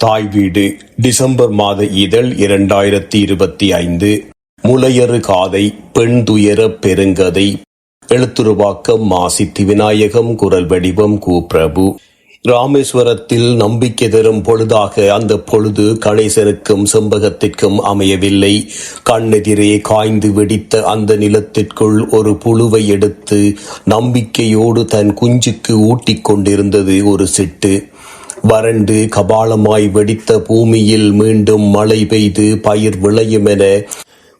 தாய் வீடு டிசம்பர் மாத இதழ் 2025. முளையறு காதை பெண் துயர பெருங்கதை. எழுத்துருவாக்கம் மா. சித்தி விநாயகம். குரல் வடிவம் கு. பிரபு. ராமேஸ்வரத்தில் நம்பிக்கை தரும் பொழுதாக அந்த பொழுது கணேசனுக்கும் செம்பகத்திற்கும் அமையவில்லை. கண்ணெதிரே காய்ந்து வெடித்த அந்த நிலத்திற்குள் ஒரு புழுவை எடுத்து நம்பிக்கையோடு தன் குஞ்சுக்கு ஊட்டிக் கொண்டிருந்தது ஒரு சிட்டு. வறண்டு கபாலமாய் வெடித்த பூமியில் மீண்டும் மழை பெய்து பயிர் விளையும் என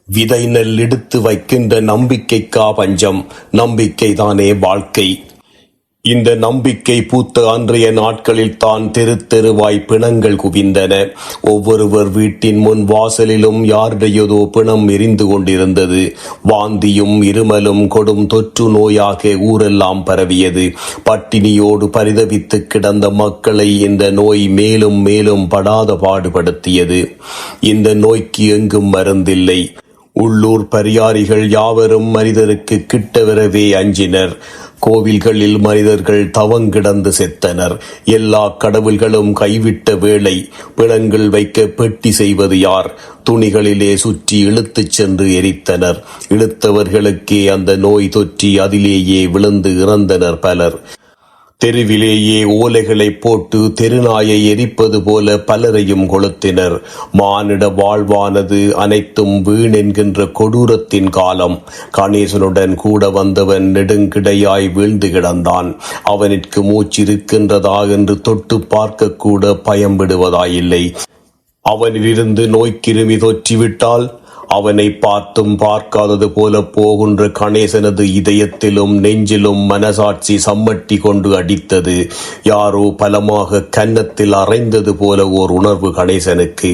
விதை நெல் எடுத்து வைக்கின்ற நம்பிக்கைக்கா பஞ்சம்? நம்பிக்கைதானே வாழ்க்கை. இந்த நம்பிக்கை பூத்த அன்றைய நாட்களில் தான் தெரு தெருவாய் பிணங்கள் குவிந்தன. ஒவ்வொருவர் வீட்டின் முன் வாசலிலும் யாருடையதோ பிணம் எரிந்து கொண்டிருந்தது. வாந்தியும் இருமலும் கொடும் தொற்று நோயாக ஊரெல்லாம் பரவியது. பட்டினியோடு பரிதவித்து கிடந்த மக்களை இந்த நோய் மேலும் மேலும் படாத பாடுபடுத்தியது. இந்த நோய்க்கு எங்கும் மருந்தில்லை. உள்ளூர் பரியாரிகள் யாவரும் மனிதருக்கு கிட்ட வரவே அஞ்சினர். கோவில்களில் மனிதர்கள் தவங்கிடந்து செத்தனர். எல்லா கடவுள்களும் கைவிட்ட வேளை. பிணங்கள் வைக்க பெட்டி செய்வது யார்? துணிகளிலே சுற்றி இழுத்துச் சென்று எரித்தனர். இழுத்தவர்களுக்கே அந்த நோய் தொற்றி அதிலேயே விழுந்து இறந்தனர் பலர். தெருவிலேயே ஓலைகளை போட்டு தெருநாயை எரிப்பது போல பலரையும் கொளுத்தினர். மானிட வாழ்வானது அனைத்தும் வீண் என்கின்ற கொடூரத்தின் காலம். கணேசனுடன் கூட வந்தவன் நெடுங்கிடையாய் வீழ்ந்து கிடந்தான். அவனுக்கு மூச்சிருக்கின்றதா என்று தொட்டு பார்க்க கூட பயம்பிடுவதாயில்லை. அவனிலிருந்து நோய்க்கிருமி தொற்றிவிட்டால் அவனை பார்த்தும் பார்க்காதது போல போகின்ற கணேசனது இதயத்திலும் நெஞ்சிலும் மனசாட்சி சம்மட்டி கொண்டு அடித்தது. யாரோ பலமாக கன்னத்தில் அறைந்தது போல ஓர் உணர்வு கணேசனுக்கு.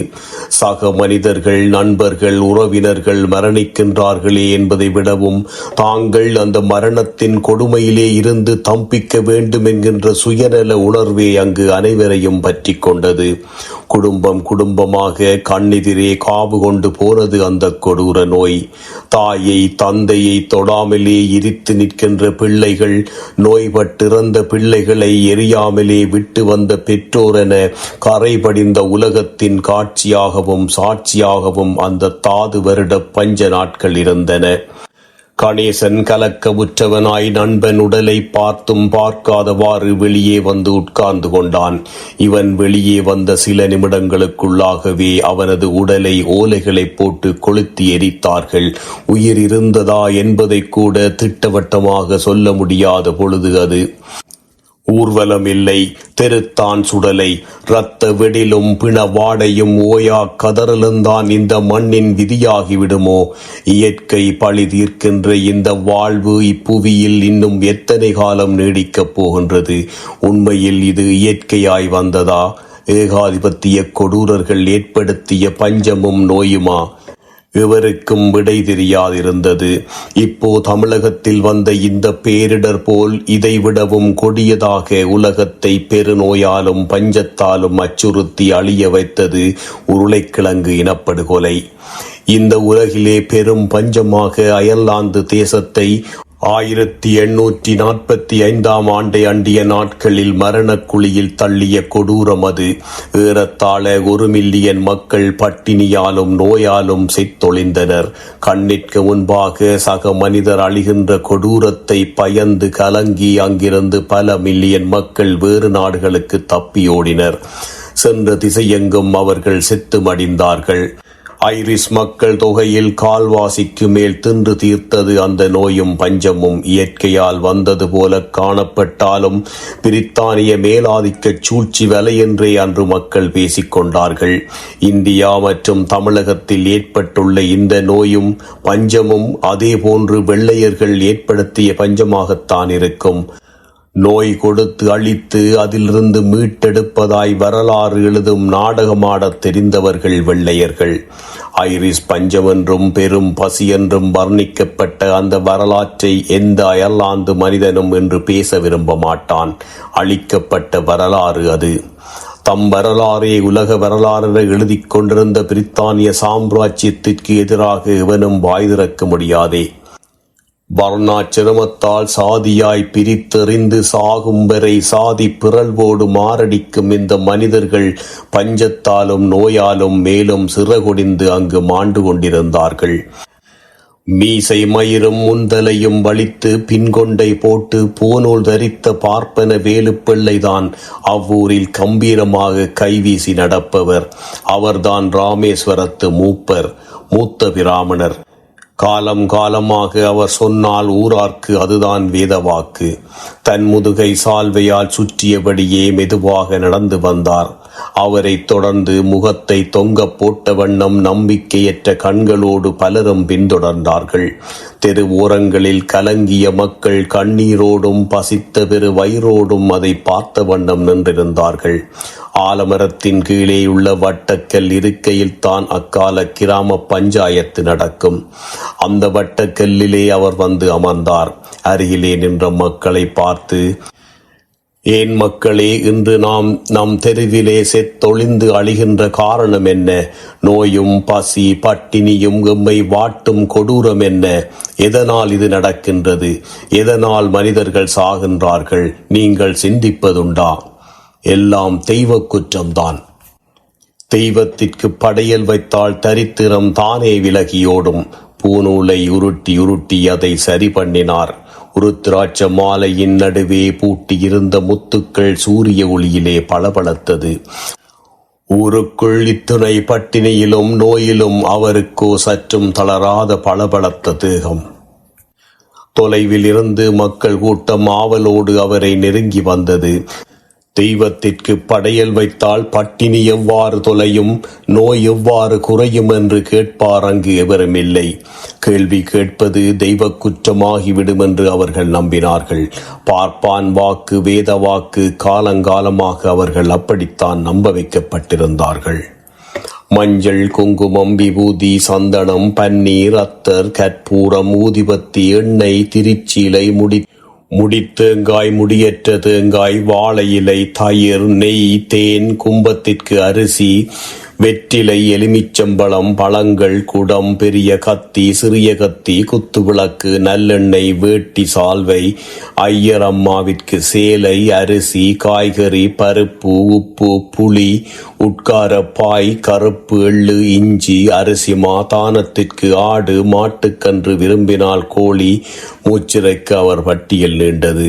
சக மனிதர்கள், நண்பர்கள், உறவினர்கள் மரணிக்கின்றார்களே என்பதை விடவும் தாங்கள் அந்த மரணத்தின் கொடுமையிலே இருந்து தப்பிக்க வேண்டும் என்கின்ற சுயநல உணர்வே அங்கு அனைவரையும் பற்றி கொண்டது. குடும்பம் குடும்பமாக கண்ணெதிரே காவு கொண்டு போனது அந்த கொடூர நோய். தாயை தந்தையை தொடாமலே எரித்து நிற்கின்ற பிள்ளைகள், நோய்பட்டிறந்த பிள்ளைகளை எரியாமலே விட்டு வந்த பெற்றோரென கரைபடிந்த உலகத்தின் காட்சியாகவும் சாட்சியாகவும் அந்த தாது வருட பஞ்ச நாட்கள் இருந்தன. கணேசன் கலக்கமுற்றவனாய் நண்பன் உடலை பார்த்தும் பார்க்காதவாறு வெளியே வந்து உட்கார்ந்து கொண்டான். இவன் வெளியே வந்த சில நிமிடங்களுக்குள்ளாகவே அவனது உடலை ஓலைகளை போட்டு கொளுத்தி எரித்தார்கள். உயிர் இருந்ததா என்பதை கூட திட்டவட்டமாக சொல்ல முடியாத பொழுது அது. ஊர்வலம் இல்லை, தெருத்தான் சுடலை. இரத்த வெடிலும் பிண வாடையும் ஓயா கதறலுந்தான் இந்த மண்ணின் விதியாகிவிடுமோ? இயற்கை பழி தீர்க்கின்ற இந்த வாழ்வு இப்புவியில் இன்னும் எத்தனை காலம் நீடிக்கப் போகின்றது? உண்மையில் இது இயற்கையாய் வந்ததா? ஏகாதிபத்திய கொடூரர்கள் ஏற்படுத்திய பஞ்சமும் நோயுமா? இவருக்கும் விடை தெரியாதிருந்தது. இப்போ தமிழகத்தில் வந்த இந்த பேரிடர் போல் இதைவிடவும் கொடியதாக உலகத்தை பெருநோயாலும் பஞ்சத்தாலும் அச்சுறுத்தி அழிய வைத்தது உருளைக்கிழங்கு இனப்படுகொலை. இந்த உலகிலே பெரும் பஞ்சமாக அயர்லாந்து தேசத்தை 1845 ஆண்டை அண்டிய நாட்களில் மரணக்குழியில் தள்ளிய கொடூரம் அது. ஏறத்தாழ 1 மில்லியன் மக்கள் பட்டினியாலும் நோயாலும் செத்தொழிந்தனர். கண்ணிற்கு முன்பாக சக மனிதர் அழிகின்ற கொடூரத்தை பயந்து கலங்கி அங்கிருந்து பல மில்லியன் மக்கள் வேறு நாடுகளுக்கு தப்பியோடினர். சென்ற திசையெங்கும் அவர்கள் செத்து மடிந்தார்கள். ஐரிஷ் மக்கள் தொகையில் கால்வாசிக்கு மேல் தின்று தீர்த்தது அந்த நோயும் பஞ்சமும். இயற்கையால் வந்தது போல காணப்பட்டாலும் பிரித்தானிய மேலாதிக்க சூழ்ச்சி வலை என்றே அன்று மக்கள் பேசிக்கொண்டார்கள். இந்தியா மற்றும் தமிழகத்தில் ஏற்பட்டுள்ள இந்த நோயும் பஞ்சமும் அதே போன்று வெள்ளையர்கள் ஏற்படுத்திய பஞ்சமாகத்தான் இருக்கும். நோய் கொடுத்து அழித்து அதிலிருந்து மீட்டெடுப்பதாய் வரலாறு எழுதும் நாடகமாடத் தெரிந்தவர்கள் வெள்ளையர்கள். ஐரிஷ் பஞ்சம் என்றும் பெரும் பசி என்றும் வர்ணிக்கப்பட்ட அந்த வரலாற்றை எந்த அயர்லாந்து மனிதனும் என்று பேச விரும்ப மாட்டான். அழிக்கப்பட்ட வரலாறு அது. தம் வரலாறே உலக வரலாறு எழுதி கொண்டிருந்த பிரித்தானிய சாம்ராஜ்யத்திற்கு எதிராக எவனும் வாய் திறக்க முடியாதே. வர்ணாசிரமத்தால் சாதியாய் பிரித்தெறிந்து சாகும் வரை சாதி பிறழ்வோடு மாரடிக்கும் இந்த மனிதர்கள் பஞ்சத்தாலும் நோயாலும் மேலும் சிறகொடிந்து அங்கு மாண்டு கொண்டிருந்தார்கள். மீசை மயிரும் முந்தலையும் வலித்து பின்கொண்டை போட்டு பூநூல் தரித்த பார்ப்பன வேலுப்பிள்ளைதான் அவ்வூரில் கம்பீரமாக கைவீசி நடப்பவர். அவர்தான் ராமேஸ்வரத்து மூத்த பிராமணர். காலம் காலமாக அவர் சொன்னால் ஊரார்க்கு அதுதான் வேதவாக்கு. தன் முதுகை சால்வையால் சுற்றியபடியே மெதுவாக நடந்து வந்தார். அவரைத் தொடர்ந்து முகத்தை தொங்க போட்ட வண்ணம் நம்பிக்கையற்ற கண்களோடு பலரும் பின்தொடர்ந்தார்கள். தெரு ஓரங்களில் கலங்கிய மக்கள் கண்ணீரோடும் பசித்த பெரு வயிறோடும் அதை பார்த்த வண்ணம் நின்றிருந்தார்கள். ஆலமரத்தின் கீழேயுள்ள வட்டக்கல் இருக்கையில் தான் அக்கால கிராம பஞ்சாயத்து நடக்கும். அந்த வட்டக்கல்லிலே அவர் வந்து அமர்ந்தார். அருகிலே நின்ற மக்களை பார்த்து, ஏன் மக்களே, இன்று நாம் நம் தெருவிலே செத்தொழிந்து அழிகின்ற காரணம் என்ன? நோயும் பசி பட்டினியும் எம்மை வாட்டும் கொடூரம் என்ன? எதனால் இது நடக்கின்றது? எதனால் மனிதர்கள் சாகின்றார்கள்? நீங்கள் சிந்திப்பதுண்டா? எல்லாம் தெய்வ குற்றம்தான். தெய்வத்திற்கு படையல் வைத்தால் தரித்திரம் தானே விலகியோடும். பூநூலை உருட்டி அதை சரி பண்ணினார். உருத்திராட்ச மாலையின் நடுவே பூட்டியிருந்த முத்துக்கள் சூரிய ஒளியிலே பளபளத்தது. ஊருக்குள் இத்துணை பட்டினியிலும் நோயிலும் அவருக்கோ சற்றும் தளராத பளபளத்த தேகம். தொலைவில் இருந்து மக்கள் கூட்டம் ஆவலோடு அவரை நெருங்கி வந்தது. தெய்வத்திற்கு படையல் வைத்தால் பட்டினி எவ்வாறு தொலையும், நோய் எவ்வாறு குறையும் என்று கேட்பார் அங்கு எவரும் இல்லை. கேள்வி கேட்பது தெய்வ குற்றமாகிவிடும் என்று அவர்கள் நம்பினார்கள். பார்ப்பான் வாக்கு வேத வாக்கு, காலங்காலமாக அவர்கள் அப்படித்தான் நம்ப வைக்கப்பட்டிருந்தார்கள். மஞ்சள் குங்குமம் விபூதி சந்தனம் பன்னீர் அத்தர் கற்பூரம் ஊதிபத்தி எண்ணெய் திருச்சீலை முடித்தேங்காய் முடியற்ற தேங்காய் வாழை இலை தயிர் நெய் தேன் கும்பத்திற்கு அரிசி வெற்றிலை எலுமிச்சம்பழம் பழங்கள் குடம் பெரிய கத்தி சிறிய கத்தி குத்துவிளக்கு நல்லெண்ணெய் வேட்டி சால்வை ஐயர் அம்மாவிற்கு சேலை அரிசி காய்கறி பருப்பு உப்பு புளி உட்கார பாய் கருப்பு எள்ளு இஞ்சி அரிசிமா தானத்திற்கு ஆடு மாட்டுக்கன்று விரும்பினால் கோழி மூச்சிறைக்கு அவர் பட்டியல் நீண்டது.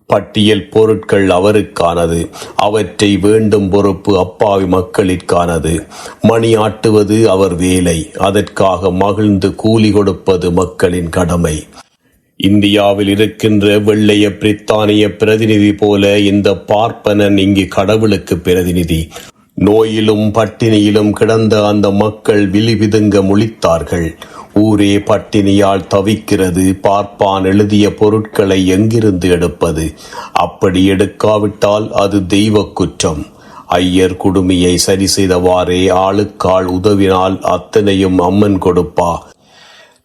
பட்டியல் பொருட்கள் அவருக்கானது. அவற்றை வேண்டும் பொறுப்பு அப்பாவி மக்களிற்கானது. மணி ஆட்டுவது அவர் வேலை. அதற்காக மகிழ்ந்து கூலி கொடுப்பது மக்களின் கடமை. இந்தியாவில் இருக்கின்ற வெள்ளைய பிரித்தானிய பிரதிநிதி போல இந்த பார்ப்பனன் இங்கு கடவுளுக்கு பிரதிநிதி. நோயிலும் பட்டினியிலும் கிடந்த அந்த மக்கள் விழிவிதுங்க முழித்தார்கள். ஊரே பட்டினியால் தவிக்கிறது. பார்ப்பான் எழுதிய பொருட்களை எங்கிருந்து எடுப்பது? அப்படி எடுக்காவிட்டால் அது தெய்வ குற்றம். ஐயர் குடுமியை சரி செய்தவாறே ஆளுக்காள் உதவினால் அத்தனையும் அம்மன் கொடுப்பா.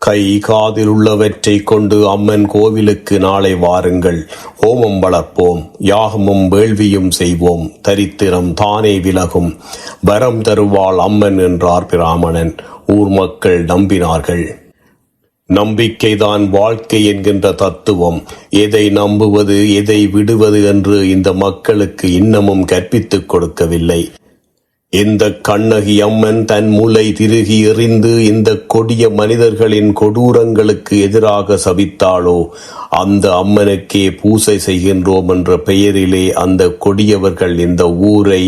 கை காதில் உள்ளவற்றை கொண்டு அம்மன் கோவிலுக்கு நாளை வாருங்கள். ஹோமம் வளர்ப்போம், யாகமும் வேள்வியும் செய்வோம். தரித்திரம் தானே விலகும். வரம் தருவாள் அம்மன் என்றார் பிராமணன். ஊர் மக்கள் நம்பினார்கள். நம்பிக்கைதான் வாழ்க்கை என்கின்ற தத்துவம். எதை நம்புவது எதை விடுவது என்று இந்த மக்களுக்கு இன்னமும் கற்பித்துக் கொடுக்கவில்லை. இந்த கண்ணகி அம்மன் தன் முளை திருகி எறிந்து இந்த கொடிய மனிதர்களின் கொடூரங்களுக்கு எதிராக சபித்தாளோ, அந்த அம்மனுக்கே பூசை செய்கின்றோம் என்ற பெயரிலே அந்த கொடியவர்கள் இந்த ஊரை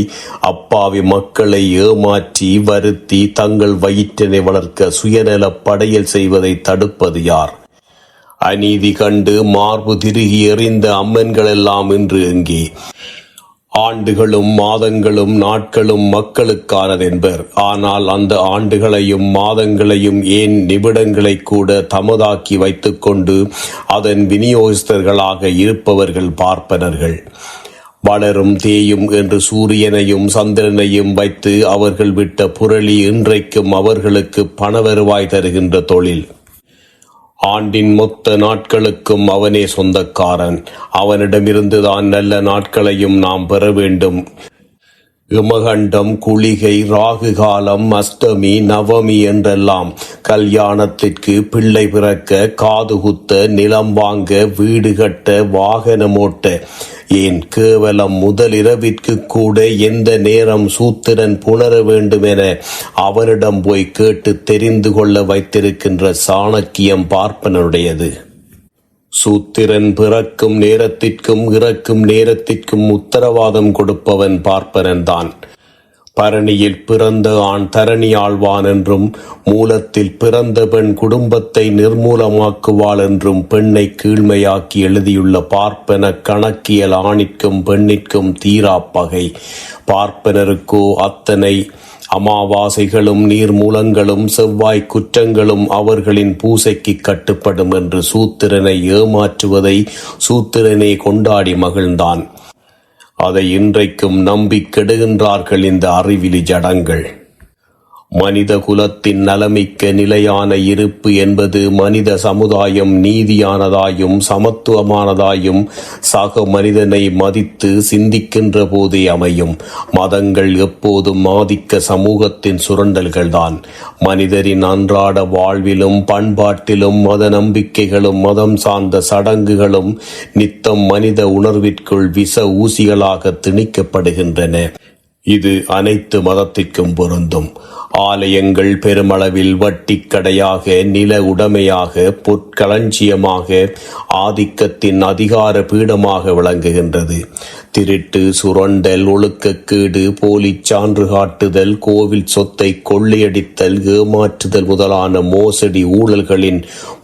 அப்பாவி மக்களை ஏமாற்றி வருத்தி தங்கள் வயிற்றினை வளர்க்க சுயநல படையல் செய்வதை தடுப்பது யார்? அநீதி கண்டு மார்பு திருகி எறிந்த அம்மன்களெல்லாம் இன்று எங்கே? ஆண்டுகளும் மாதங்களும் நாட்களும் மக்களுக்கானதென்பர். ஆனால் அந்த ஆண்டுகளையும் மாதங்களையும் ஏன் நிமிடங்களை கூட தமதாக்கி வைத்துக்கொண்டு அதன் விநியோகஸ்தர்களாக இருப்பவர்கள் பார்ப்பனர்கள். வளரும் தேயும் என்று சூரியனையும் சந்திரனையும் வைத்து அவர்கள் விட்ட புரளி இன்றைக்கும் அவர்களுக்கு பணவருவாய் தருகின்ற தொழில். ஆண்டின் மொத்த நாட்களுக்கும் அவனே சொந்தக்காரன். அவனிடமிருந்துதான் நல்ல நாட்களையும் நாம் பெற வேண்டும். இமகண்டம், குளிகை, ராகு காலம், அஷ்டமி, நவமி என்றெல்லாம் கல்யாணத்திற்கு, பிள்ளை பிறக்க, காது குத்த, நிலம் வாங்க, வீடு கட்ட, வாகனம் ஓட்ட, ஏன் கேவலம் முதலிரவிற்கு கூட எந்த நேரம் சூத்திரன் புணர வேண்டும் என அவரிடம் போய் கேட்டு தெரிந்து கொள்ள வைத்திருக்கின்ற சாணக்கியம் பார்ப்பனருடையது. சூத்திரன் பிறக்கும் நேரத்திற்கும் இறக்கும் நேரத்திற்கும் உத்தரவாதம் கொடுப்பவன் பார்ப்பனன்தான். பரணியில் பிறந்த ஆண் தரணி ஆழ்வான் என்றும், மூலத்தில் பிறந்த பெண் குடும்பத்தை நிர்மூலமாக்குவாள் என்றும் பெண்ணை கீழ்மையாக்கி எழுதியுள்ள பார்ப்பன கணக்கியல் ஆணிற்கும் பெண்ணிற்கும் தீராப்பகை. பார்ப்பனருக்கோ அத்தனை அமாவாசைகளும் நீர்மூலங்களும் செவ்வாய் குற்றங்களும் அவர்களின் பூசைக்கு கட்டுப்படும் என்று சூத்திரனை ஏமாற்றுவதை சூத்திரனே கொண்டாடி மகிழ்ந்தான். அதை இன்றைக்கும் நம்பிக் கெடுகின்றார்கள் இந்த அறிவிலி ஜடங்கள். மனித குலத்தின் நலமிக்க நிலையான இருப்பு என்பது மனித சமுதாயம் நீதியானதாயும் சமத்துவமானதாயும் சக மனிதனை மதித்து சிந்திக்கின்ற போதே அமையும். மதங்கள் எப்போதும் ஆதிக்க சமூகத்தின் சுரண்டல்கள்தான். மனிதரின் அன்றாட வாழ்விலும் பண்பாட்டிலும் மத நம்பிக்கைகளும் மதம் சார்ந்த சடங்குகளும் நித்தம் மனித உணர்விற்குள் விஷ ஊசிகளாக திணிக்கப்படுகின்றன. இது அனைத்து மதத்திற்கும் பொருந்தும். ஆலயங்கள் பெருமளவில் வட்டிக்கடையாக, நில உடைமையாக, பொற்களஞ்சியமாக, ஆதிக்கத்தின் அதிகார பீடமாக விளங்குகின்றது. திருட்டு, சுரண்டல், ஒழுக்கக்கேடு, போலிச் சான்று காட்டுதல், கோவில் சொத்தை கொள்ளையடித்தல், ஏமாற்றுதல் முதலான மோசடி ஊழல்களின்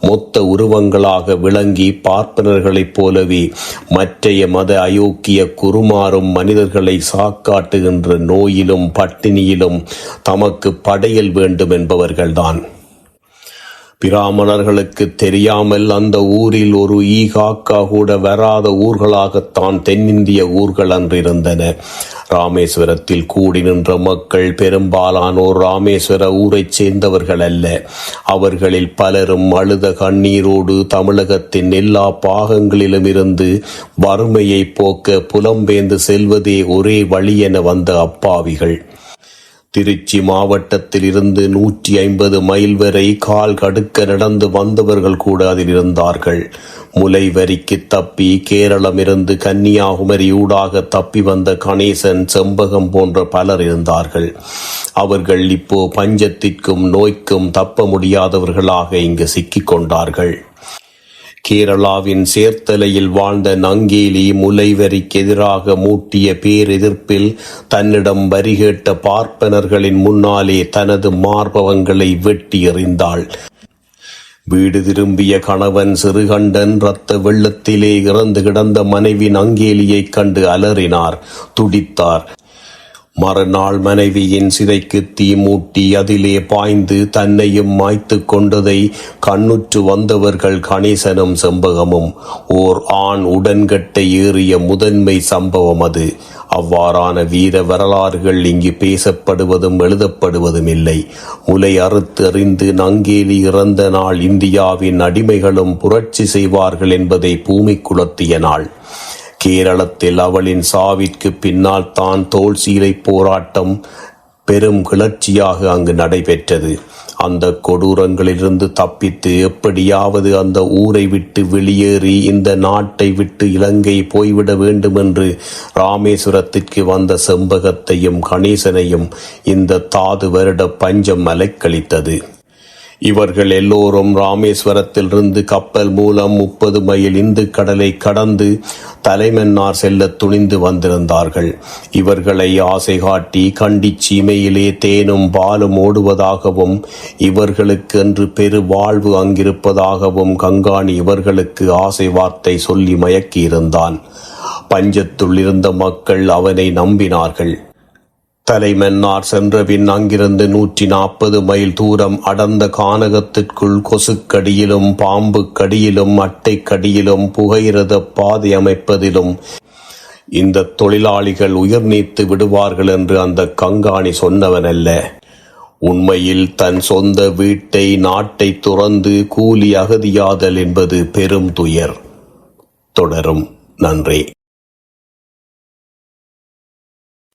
மொத்த உருவங்களாக விளங்கி பார்ப்பனர்களைப் போலவே மற்றைய மத அயோக்கிய குருமாறும் மனிதர்களை சாக்காட்டுகின்ற நோயிலும் பட்டினியிலும் தமக்கு படையல் வேண்டும் என்பவர்கள்தான். பிராமணர்களுக்கு தெரியாமல் அந்த ஊரில் ஒரு ஈகாக்கா கூட வராத ஊர்களாகத்தான் தென்னிந்திய ஊர்கள் அன்றிருந்தன. ராமேஸ்வரத்தில் கூடி நின்ற மக்கள் பெரும்பாலானோர் ராமேஸ்வர ஊரைச் சேர்ந்தவர்கள் அல்ல. அவர்களில் பலரும் அழுத கண்ணீரோடு தமிழகத்தின் எல்லா பாகங்களிலும் இருந்து வறுமையை போக்க புலம்பெயர்ந்து செல்வதே ஒரே வழி என வந்த அப்பாவிகள். திருச்சி மாவட்டத்தில் இருந்து 150 மைல் வரை கால் கடுக்க நடந்து வந்தவர்கள் கூட அதில் இருந்தார்கள். முலை வரிக்கு தப்பி கேரளம் இருந்து கன்னியாகுமரி ஊடாக தப்பி வந்த கணேசன், செம்பகம் போன்ற பலர் இருந்தார்கள். அவர்கள் இப்போ பஞ்சத்திற்கும் நோய்க்கும் தப்ப முடியாதவர்களாக இங்கு சிக்கிக் கொண்டார்கள். கேரளாவின் சேர்த்தலையில் வாழ்ந்த நங்கேலி முலைவரிக்கு எதிராக மூட்டிய பேரெதிர்ப்பில் தன்னிடம் வரி கேட்ட பார்ப்பனர்களின் முன்னாலே தனது மார்பகங்களை வெட்டி எறிந்தாள். வீடு திரும்பிய கணவன் சிறுகண்டன் இரத்த வெள்ளத்திலே இறந்து கிடந்த மனைவி நங்கேலியைக் கண்டு அலறினார், துடித்தார். மறுநாள் மனைவியின் சிதைக்கு தீ மூட்டி அதிலே பாய்ந்து தன்னையும் மாய்த்து கொண்டதை கண்ணுற்று வந்தவர்கள் கணேசனும் செம்பகமும். ஓர் ஆண் உடன்கட்டை ஏறிய முதன்மை சம்பவம் அது. அவ்வாறான வீர வரலாறுகள் இங்கு பேசப்படுவதும் எழுதப்படுவதும் இல்லை. முலை அறுத்து எறிந்து நங்கேலி இறந்த நாள் இந்தியாவின் அடிமைகளும் புரட்சி செய்வார்கள் என்பதை பூமி குலத்திய நாள். கேரளத்தில் அவளின் சாவிற்கு பின்னால் தான் தோல் சீலை போராட்டம் பெரும் கிளர்ச்சியாக அங்கு நடைபெற்றது. அந்த கொடூரங்களிலிருந்து தப்பித்து எப்படியாவது அந்த ஊரை விட்டு வெளியேறி இந்த நாட்டை விட்டு இலங்கை போய்விட வேண்டும் என்று ராமேஸ்வரத்திற்கு வந்த செம்பகத்தையும் கணேசனையும் இந்த தாது வருட பஞ்சம் அலைக்கழித்தது. இவர்கள் எல்லோரும் ராமேஸ்வரத்திலிருந்து கப்பல் மூலம் 30 மைல் இந்து கடலை கடந்து தலைமன்னார் செல்ல துணிந்து வந்திருந்தார்கள். இவர்களை ஆசை காட்டி கண்டி சீமையிலே தேனும் பாலும் ஓடுவதாகவும் இவர்களுக்கு என்று பெரு வாழ்வு அங்கிருப்பதாகவும் கங்காணி இவர்களுக்கு ஆசை வார்த்தை சொல்லி மயக்கியிருந்தான். பஞ்சத்துள் இருந்த மக்கள் அவனை நம்பினார்கள். தலைமன்னார் சென்றபின் அங்கிருந்து 140 மைல் தூரம் அடர்ந்த கானகத்திற்குள் கொசுக்கடியிலும் பாம்பு கடியிலும் அட்டை கடியிலும் புகையிரத பாதை அமைப்பதிலும் இந்த தொழிலாளிகள் உயிர் நீத்து விடுவார்கள் என்று அந்த கங்காணி சொன்னவனல்ல. உண்மையில் தன் சொந்த வீட்டை நாட்டை துறந்து கூலி அகதியாதல் என்பது பெரும் துயர். தொடரும். நன்றி.